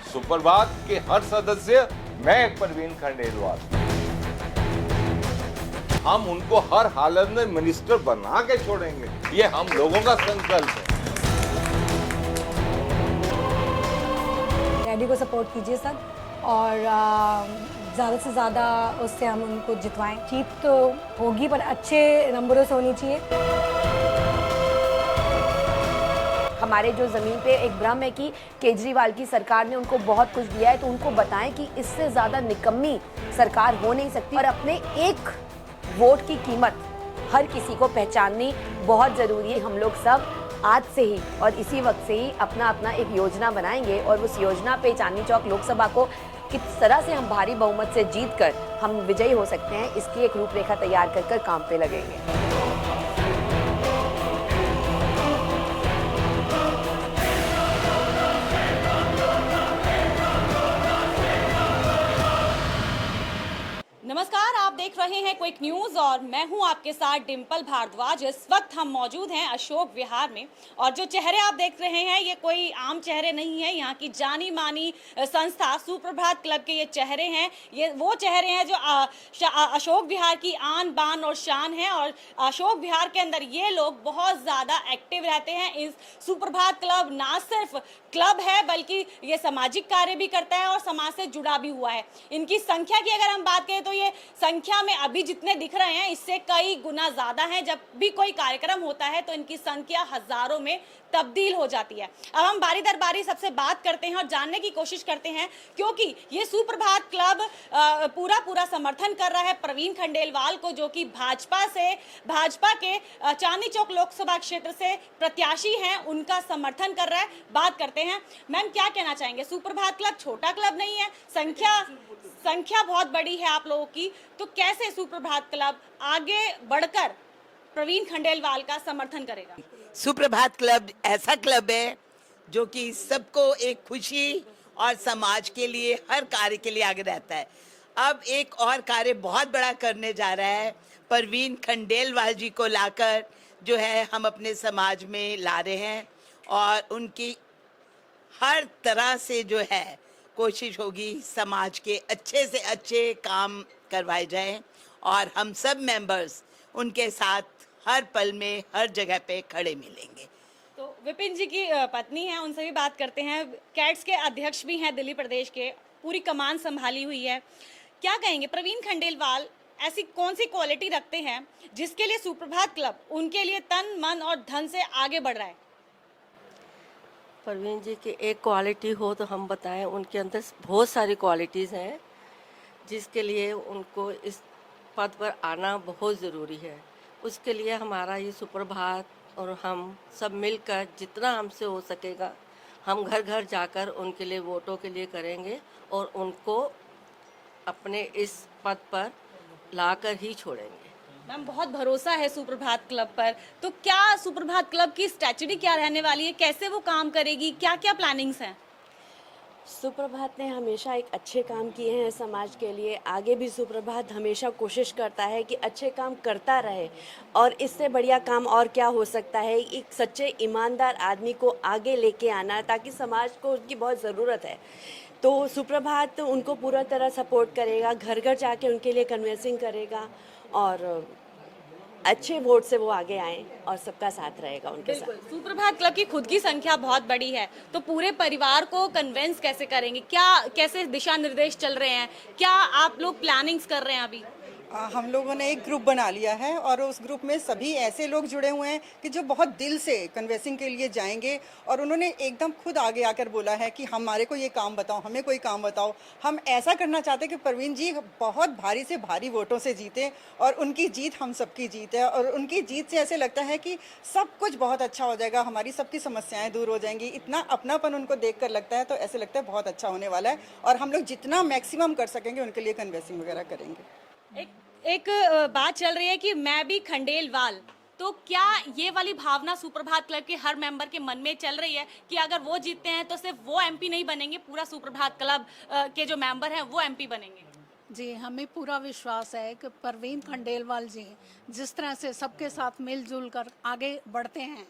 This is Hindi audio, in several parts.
सुप्रभात के हर सदस्य, मैं परवीन खंडेलवाल, हम उनको हर हालत में मिनिस्टर बना के छोड़ेंगे, ये हम लोगों का संकल्प है। डैडी को सपोर्ट कीजिए सब, और ज़्यादा से ज़्यादा उससे हम उनको जितवाएं। जीत तो होगी पर अच्छे नंबरों से होनी चाहिए। हमारे जो ज़मीन पे एक भ्रम है कि केजरीवाल की सरकार ने उनको बहुत कुछ दिया है, तो उनको बताएं कि इससे ज़्यादा निकम्मी सरकार हो नहीं सकती, और अपने एक वोट की कीमत हर किसी को पहचाननी बहुत ज़रूरी है। हम लोग सब आज से ही और इसी वक्त से ही अपना अपना एक योजना बनाएंगे, और उस योजना पे चांदनी चौक लोकसभा को किस तरह से हम भारी बहुमत से जीत कर हम विजयी हो सकते हैं, इसकी एक रूपरेखा तैयार कर काम पे लगेंगे। नमस्कार, आप देख रहे हैं क्विक न्यूज और मैं हूं आपके साथ डिम्पल भारद्वाज। इस वक्त हम मौजूद हैं अशोक विहार में, और जो चेहरे आप देख रहे हैं ये कोई आम चेहरे नहीं है। यहाँ की जानी मानी संस्था सुप्रभात क्लब के ये चेहरे हैं। ये वो चेहरे हैं जो अशोक विहार की आन बान और शान है, और अशोक विहार के अंदर ये लोग बहुत ज़्यादा एक्टिव रहते हैं। इस सुप्रभात क्लब ना सिर्फ क्लब है बल्कि ये सामाजिक कार्य भी करता है और समाज से जुड़ा भी हुआ है। इनकी संख्या की अगर हम बात करें तो ये संख्या में अभी जितने दिख रहे हैं इससे कई गुना ज्यादा है। जब भी कोई कार्यक्रम होता है तो इनकी संख्या हजारों में तब्दील हो जाती है। अब हम बारी दर बारी सबसे बात करते हैं और जानने की कोशिश करते हैं, क्योंकि ये सुप्रभात क्लब पूरा समर्थन कर रहा है प्रवीण खंडेलवाल को, जो कि भाजपा के चांदनी चौक लोकसभा क्षेत्र से प्रत्याशी हैं, उनका समर्थन कर रहा है। बात करते हैं, मैम क्या कहना चाहेंगे? सुप्रभात क्लब छोटा क्लब नहीं है, संख्या बहुत बड़ी है आप लोगों की, तो कैसे सुप्रभात क्लब आगे बढ़कर प्रवीण खंडेलवाल का समर्थन करेगा? सुप्रभात क्लब ऐसा क्लब है जो कि सबको एक खुशी और समाज के लिए हर कार्य के लिए आगे रहता है। अब एक और कार्य बहुत बड़ा करने जा रहा है, प्रवीण खंडेलवाल जी को लाकर जो है हम अपने समाज में ला रहे हैं, और उनकी हर तरह से जो है कोशिश होगी समाज के अच्छे से अच्छे काम करवाए जाएं, और हम सब मेंबर्स उनके साथ हर पल में हर जगह पे खड़े मिलेंगे। तो विपिन जी की पत्नी है, उनसे भी बात करते हैं। कैट्स के अध्यक्ष भी हैं दिल्ली प्रदेश के, पूरी कमान संभाली हुई है। क्या कहेंगे, प्रवीण खंडेलवाल ऐसी कौन सी क्वालिटी रखते हैं जिसके लिए सुप्रभात क्लब उनके लिए तन मन और धन से आगे बढ़ रहा है? प्रवीण जी की एक क्वालिटी हो तो हम बताएं, उनके अंदर बहुत सारी क्वालिटीज़ हैं जिसके लिए उनको इस पद पर आना बहुत ज़रूरी है। उसके लिए हमारा ये सुप्रभात और हम सब मिलकर जितना हमसे हो सकेगा हम घर घर जाकर उनके लिए वोटों के लिए करेंगे, और उनको अपने इस पद पर लाकर ही छोड़ेंगे। मैम बहुत भरोसा है सुप्रभात क्लब पर, तो क्या सुप्रभात क्लब की स्ट्रेटजी क्या रहने वाली है, कैसे वो काम करेगी, क्या क्या प्लानिंग्स हैं? सुप्रभात ने हमेशा एक अच्छे काम किए हैं समाज के लिए। आगे भी सुप्रभात हमेशा कोशिश करता है कि अच्छे काम करता रहे, और इससे बढ़िया काम और क्या हो सकता है। एक सच्चे ईमानदार आदमी को आगे लेके आना, ताकि समाज को उनकी बहुत ज़रूरत है। तो सुप्रभात उनको पूरा तरह सपोर्ट करेगा, घर घर जाके उनके लिए कन्विंसिंग करेगा, और अच्छे वोट से वो आगे आए और सबका साथ रहेगा उनके साथ। सुप्रभात क्लब की खुद की संख्या बहुत बड़ी है, तो पूरे परिवार को कन्विंस कैसे करेंगे? कैसे दिशा निर्देश चल रहे हैं? क्या आप लोग प्लानिंग्स कर रहे हैं अभी? हम लोगों ने एक ग्रुप बना लिया है, और उस ग्रुप में सभी ऐसे लोग जुड़े हुए हैं कि जो बहुत दिल से कन्वेंसिंग के लिए जाएंगे, और उन्होंने एकदम खुद आगे आकर बोला है कि हमारे को ये काम बताओ, हमें कोई काम बताओ। हम ऐसा करना चाहते हैं कि प्रवीण जी बहुत भारी से भारी वोटों से जीते, और उनकी जीत हम सबकी जीत है, और उनकी जीत से ऐसे लगता है कि सब कुछ बहुत अच्छा हो जाएगा, हमारी सबकी समस्याएं दूर हो जाएंगी। इतना अपनापन उनको देख कर लगता है, तो ऐसे लगता है बहुत अच्छा होने वाला है, और हम लोग जितना मैक्सिमम कर सकेंगे उनके लिए कन्वेंसिंग वगैरह करेंगे। एक बात चल रही है कि मैं भी खंडेलवाल, तो क्या ये वाली भावना सुप्रभात क्लब के हर मेंबर के मन में चल रही है कि अगर वो जीतते हैं तो सिर्फ वो एमपी नहीं बनेंगे, पूरा सुप्रभात क्लब के जो मेंबर हैं वो एमपी बनेंगे? जी, हमें पूरा विश्वास है कि परवीन खंडेलवाल जी जिस तरह से सबके साथ मिलजुल कर आगे बढ़ते हैं,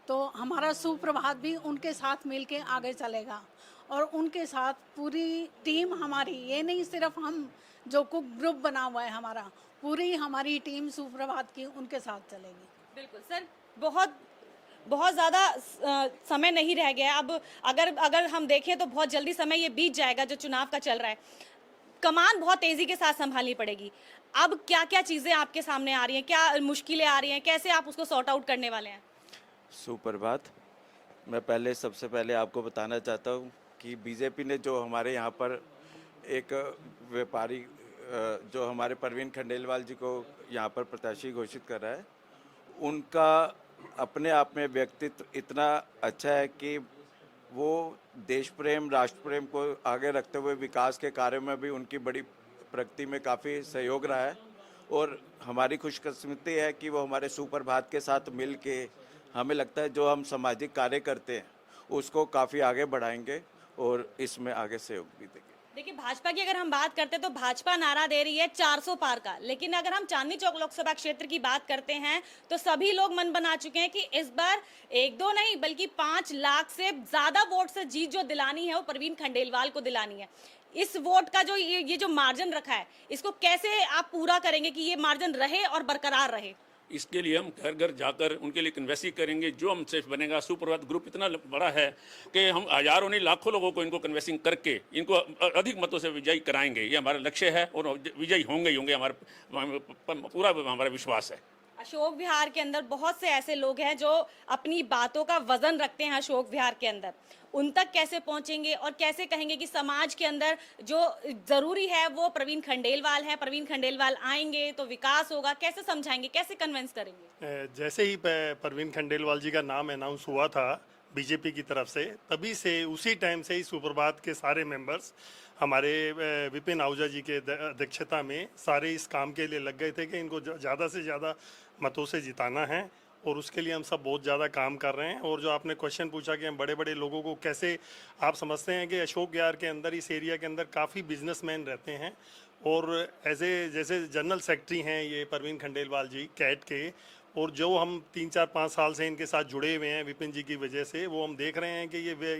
तो हमारा सुप्रभात भी उनके साथ मिल के आगे चलेगा। और उनके साथ पूरी टीम हमारी, ये नहीं सिर्फ हम जो कुक ग्रुप बना हुआ है हमारा, पूरी हमारी टीम सुप्रभात की उनके साथ चलेगी। बिल्कुल सर, बहुत बहुत ज़्यादा समय नहीं रह गया। अब अगर हम देखें तो बहुत जल्दी समय ये बीत जाएगा जो चुनाव का चल रहा है। कमान बहुत तेज़ी के साथ संभालनी पड़ेगी। अब क्या क्या चीज़ें आपके सामने आ रही हैं, क्या मुश्किलें आ रही हैं, कैसे आप उसको सॉर्ट आउट करने वाले हैं? सुप्रभात। मैं सबसे पहले आपको बताना चाहता हूँ कि बीजेपी ने जो हमारे यहाँ पर एक व्यापारी जो हमारे परवीन खंडेलवाल जी को यहाँ पर प्रत्याशी घोषित कर रहा है, उनका अपने आप में व्यक्तित्व इतना अच्छा है कि वो देश प्रेम, राष्ट्र प्रेम को आगे रखते हुए विकास के कार्य में भी उनकी बड़ी प्रगति में काफ़ी सहयोग रहा है। और हमारी खुशकिस्मती है कि वो हमारे सुप्रभात के साथ मिल के, हमें लगता है जो हम सामाजिक कार्य करते हैं उसको काफ़ी आगे बढ़ाएंगे और इसमें आगे सहयोग भी देंगे। देखिए, भाजपा की अगर हम बात करते हैं तो भाजपा नारा दे रही है 400 पार का, लेकिन अगर हम चांदनी चौक लोकसभा क्षेत्र की बात करते हैं तो सभी लोग मन बना चुके हैं कि इस बार 1-2 नहीं बल्कि 5 लाख से ज्यादा वोट से जीत जो दिलानी है वो परवीन खंडेलवाल को दिलानी है। इस वोट का जो ये जो मार्जिन रखा है, इसको कैसे आप पूरा करेंगे कि ये मार्जिन रहे और बरकरार रहे? इसके लिए हम घर घर जाकर उनके लिए कन्वेंसिंग करेंगे। जो हमसे बनेगा, सुप्रभात ग्रुप इतना बड़ा है कि हम हजारों नहीं लाखों लोगों को इनको कन्वेंसिंग करके इनको अधिक मतों से विजयी कराएंगे। ये हमारा लक्ष्य है और विजयी होंगे ही होंगे, पूरा हमारा विश्वास है। अशोक विहार के अंदर बहुत से ऐसे लोग हैं जो अपनी बातों का वजन रखते हैं अशोक विहार के अंदर, उन तक कैसे पहुंचेंगे और कैसे कहेंगे कि समाज के अंदर जो जरूरी है वो प्रवीण खंडेलवाल है, प्रवीण खंडेलवाल आएंगे तो विकास होगा, कैसे समझाएंगे, कैसे कन्विंस करेंगे? जैसे ही प्रवीण खंडेलवाल जी का नाम अनाउंस हुआ था बीजेपी की तरफ से, तभी से उसी टाइम से ही सुप्रभात के सारे मेंबर्स हमारे विपिन आहूजा जी के अध्यक्षता में सारे इस काम के लिए लग गए थे कि इनको ज़्यादा से ज़्यादा मतों से जिताना है और उसके लिए हम सब बहुत ज़्यादा काम कर रहे हैं। और जो आपने क्वेश्चन पूछा कि हम बड़े बड़े लोगों को कैसे, आप समझते हैं कि अशोक विहार के अंदर, इस एरिया के अंदर काफ़ी बिजनेसमैन रहते हैं और जैसे जनरल सेक्रेटरी हैं ये परवीन खंडेलवाल जी कैट के, और जो हम 3-4-5 साल से इनके साथ जुड़े हुए हैं विपिन जी की वजह से, वो हम देख रहे हैं कि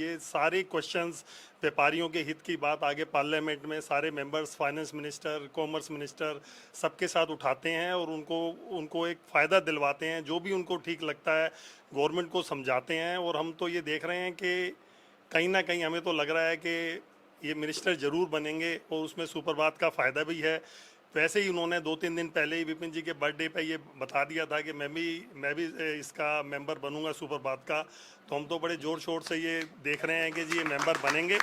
ये सारे क्वेश्चंस, व्यापारियों के हित की बात आगे पार्लियामेंट में सारे members, finance minister, commerce minister सबके साथ उठाते हैं और उनको एक फ़ायदा दिलवाते हैं। जो भी उनको ठीक लगता है गवर्नमेंट को समझाते हैं। और हम तो ये देख रहे हैं कि कहीं ना कहीं हमें तो लग रहा है कि ये मिनिस्टर ज़रूर बनेंगे और उसमें सुप्रभात का फ़ायदा भी है। वैसे ही उन्होंने 2-3 दिन पहले ही विपिन जी के बर्थडे पे ये बता दिया था कि मैं भी इसका मेंबर बनूंगा सुप्रभात का। तो हम तो बड़े ज़ोर शोर से ये देख रहे हैं कि जी ये मेंबर बनेंगे।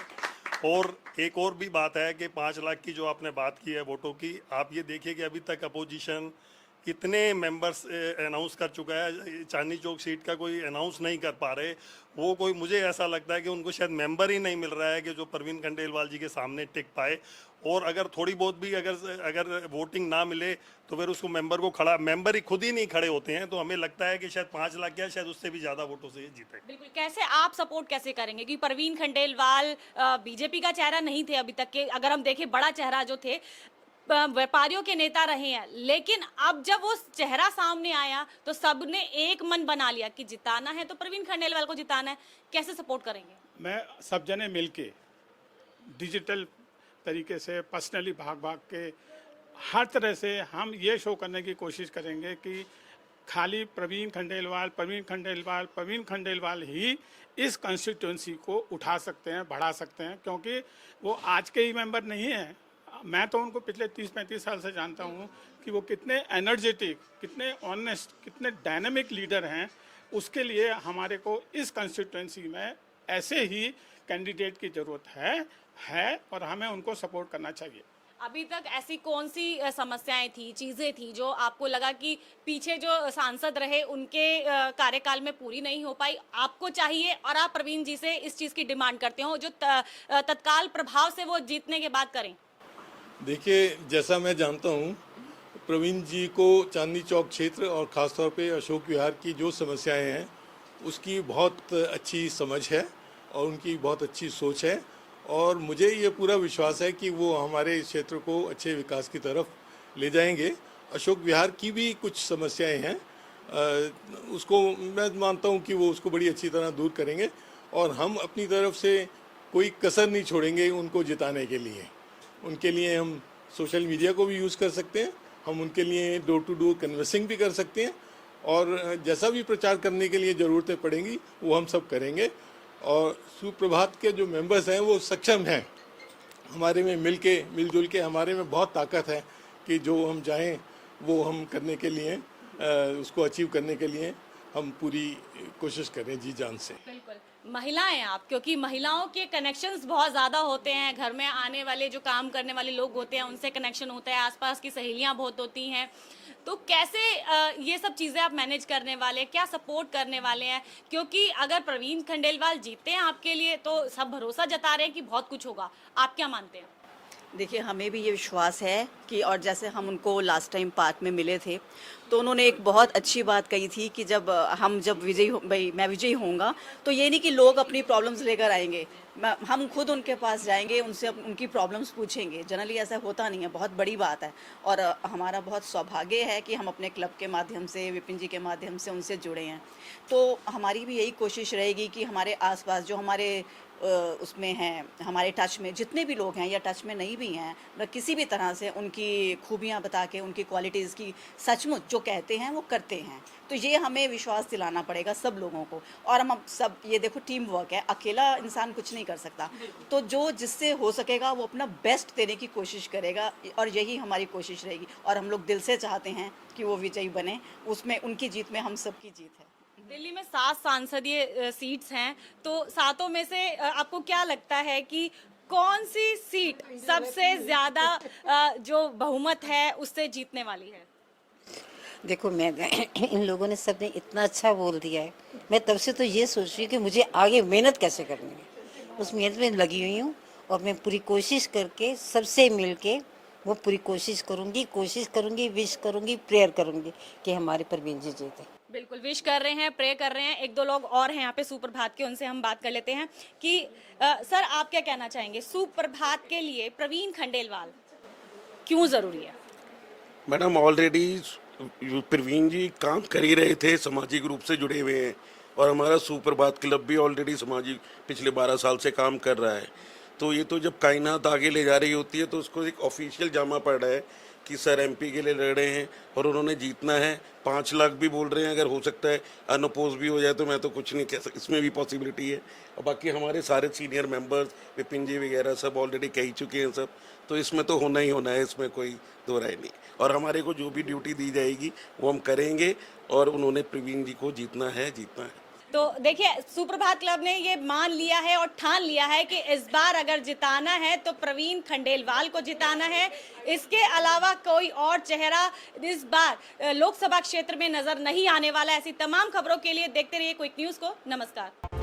और एक और भी बात है कि 5 लाख की जो आपने बात की है वोटों की, आप ये देखिए कि अभी तक अपोजिशन कितने मेंबर्स अनाउंस कर चुका है। चांदनी चौक सीट का कोई अनाउंस नहीं कर पा रहे। वो कोई, मुझे ऐसा लगता है कि उनको शायद मेंबर ही नहीं मिल रहा है कि जो परवीन खंडेलवाल जी के सामने टिक पाए। और अगर थोड़ी बहुत भी अगर वोटिंग ना मिले तो फिर उसको मेंबर ही खुद ही नहीं खड़े होते हैं। तो हमें लगता है कि शायद 5 लाख क्या, शायद उससे भी ज़्यादा वोटों से ये जीते। बिल्कुल, कैसे आप सपोर्ट कैसे करेंगे? क्योंकि परवीन खंडेलवाल बीजेपी का चेहरा नहीं थे अभी तक के, अगर हम देखें बड़ा चेहरा जो थे व्यापारियों के नेता रहे हैं, लेकिन अब जब वो चेहरा सामने आया तो सबने एक मन बना लिया कि जिताना है तो प्रवीण खंडेलवाल को जिताना है। कैसे सपोर्ट करेंगे? मैं सब जने मिलके डिजिटल तरीके से पर्सनली भाग के हर तरह से हम ये शो करने की कोशिश करेंगे कि खाली प्रवीण खंडेलवाल ही इस कॉन्स्टिट्यूंसी को उठा सकते हैं, बढ़ा सकते हैं। क्योंकि वो आज के ही मेंबर नहीं हैं। मैं तो उनको पिछले 30-35 साल से जानता हूँ कि वो कितने एनर्जेटिक, कितने ऑनेस्ट, कितने डायनामिक लीडर हैं। उसके लिए हमारे को इस कॉन्स्टिट्यूंसी में ऐसे ही कैंडिडेट की ज़रूरत है और हमें उनको सपोर्ट करना चाहिए। अभी तक ऐसी कौन सी समस्याएं थी, चीज़ें थी जो आपको लगा कि पीछे जो सांसद रहे उनके कार्यकाल में पूरी नहीं हो पाई, आपको चाहिए और आप प्रवीण जी से इस चीज़ की डिमांड करते हो जो तत्काल प्रभाव से वो जीतने के बाद करें? देखिए, जैसा मैं जानता हूँ प्रवीण जी को चांदनी चौक क्षेत्र और ख़ासतौर पे अशोक विहार की जो समस्याएं हैं उसकी बहुत अच्छी समझ है और उनकी बहुत अच्छी सोच है। और मुझे ये पूरा विश्वास है कि वो हमारे इस क्षेत्र को अच्छे विकास की तरफ ले जाएंगे। अशोक विहार की भी कुछ समस्याएं हैं, उसको मैं मानता हूँ कि वो उसको बड़ी अच्छी तरह दूर करेंगे और हम अपनी तरफ से कोई कसर नहीं छोड़ेंगे उनको जिताने के लिए। उनके लिए हम सोशल मीडिया को भी यूज़ कर सकते हैं, हम उनके लिए डोर टू डोर कन्वर्सिंग भी कर सकते हैं और जैसा भी प्रचार करने के लिए ज़रूरतें पड़ेंगी वो हम सब करेंगे। और सुप्रभात के जो मेंबर्स हैं वो सक्षम हैं, हमारे में मिलजुल के हमारे में बहुत ताकत है कि जो हम चाहें वो हम करने के लिए, उसको अचीव करने के लिए हम पूरी कोशिश करें जी जान से। बिल्कुल, महिलाएं आप, क्योंकि महिलाओं के कनेक्शंस बहुत ज़्यादा होते हैं, घर में आने वाले जो काम करने वाले लोग होते हैं उनसे कनेक्शन होता है, आसपास की सहेलियां बहुत होती हैं, तो कैसे ये सब चीज़ें आप मैनेज करने वाले हैं, क्या सपोर्ट करने वाले हैं? क्योंकि अगर प्रवीण खंडेलवाल जीते हैं आपके लिए तो सब भरोसा जता रहे हैं कि बहुत कुछ होगा, आप क्या मानते हैं? देखिए, हमें भी ये विश्वास है कि, और जैसे हम उनको लास्ट टाइम पार्क में मिले थे तो उन्होंने एक बहुत अच्छी बात कही थी कि जब मैं विजयी होऊंगा तो ये नहीं कि लोग अपनी प्रॉब्लम्स लेकर आएंगे, हम खुद उनके पास जाएंगे, उनसे उनकी प्रॉब्लम्स पूछेंगे। जनरली ऐसा होता नहीं है, बहुत बड़ी बात है और हमारा बहुत सौभाग्य है कि हम अपने क्लब के माध्यम से, विपिन जी के माध्यम से उनसे जुड़े हैं। तो हमारी भी यही कोशिश रहेगी कि हमारे आसपास जो हमारे उसमें हैं, हमारे टच में जितने भी लोग हैं या टच में नहीं भी हैं, किसी भी तरह से उनकी खूबियां बता के, उनकी क्वालिटीज़ की सचमुच जो कहते हैं वो करते हैं। तो ये हमें विश्वास दिलाना पड़ेगा सब लोगों को। और हम सब ये देखो, टीम वर्क है, अकेला इंसान कुछ नहीं कर सकता, तो जो जिससे हो सकेगा वो अपना बेस्ट देने की कोशिश करेगा और यही हमारी कोशिश रहेगी। और हम लोग दिल से चाहते हैं कि वो विजयी बने, उसमें उनकी जीत में हम सबकी जीत है। दिल्ली में 7 सांसदीय सीट्स हैं, तो सातों में से आपको क्या लगता है कि कौन सी सीट सबसे ज़्यादा जो बहुमत है उससे जीतने वाली है? देखो, मैं इन लोगों ने सबने इतना अच्छा बोल दिया है, मैं तब से तो ये सोच रही हूँ कि मुझे आगे मेहनत कैसे करनी है, उस मेहनत में लगी हुई हूँ और मैं पूरी कोशिश करके सबसे मिल के वो पूरी कोशिश करूँगी, विश करूँगी, प्रेयर करूँगी कि हमारे प्रवीण जी जीते। बिल्कुल, विश कर रहे हैं, प्रे कर रहे हैं। एक दो लोग और हैं यहाँ पे सुप्रभात के, उनसे हम बात कर लेते हैं कि सर आप क्या कहना चाहेंगे, सुप्रभात के लिए प्रवीण खंडेलवाल क्यों ज़रूरी है? मैडम, ऑलरेडी प्रवीण जी काम कर ही रहे थे, सामाजिक रूप से जुड़े हुए हैं और हमारा सुप्रभात क्लब भी ऑलरेडी सामाजिक पिछले 12 साल से काम कर रहा है। तो ये तो जब कायनात आगे ले जा रही होती है तो उसको एक ऑफिशियल जामा पड़ रहा है कि सर एमपी के लिए लड़ रहे हैं और उन्होंने जीतना है। 5 लाख भी बोल रहे हैं, अगर हो सकता है अनअपोज भी हो जाए तो मैं तो कुछ नहीं कह सकता, इसमें भी पॉसिबिलिटी है। और बाकी हमारे सारे सीनियर मेंबर्स, विपिन जी वगैरह सब ऑलरेडी कह चुके हैं सब, तो इसमें तो होना ही होना है, इसमें कोई दो राय नहीं। और हमारे को जो भी ड्यूटी दी जाएगी वो हम करेंगे और उन्होंने प्रवीण जी को जीतना है। तो देखिए, सुप्रभात क्लब ने ये मान लिया है और ठान लिया है कि इस बार अगर जिताना है तो प्रवीण खंडेलवाल को जिताना है। इसके अलावा कोई और चेहरा इस बार लोकसभा क्षेत्र में नजर नहीं आने वाला। ऐसी तमाम खबरों के लिए देखते रहिए क्विक न्यूज़ को। नमस्कार।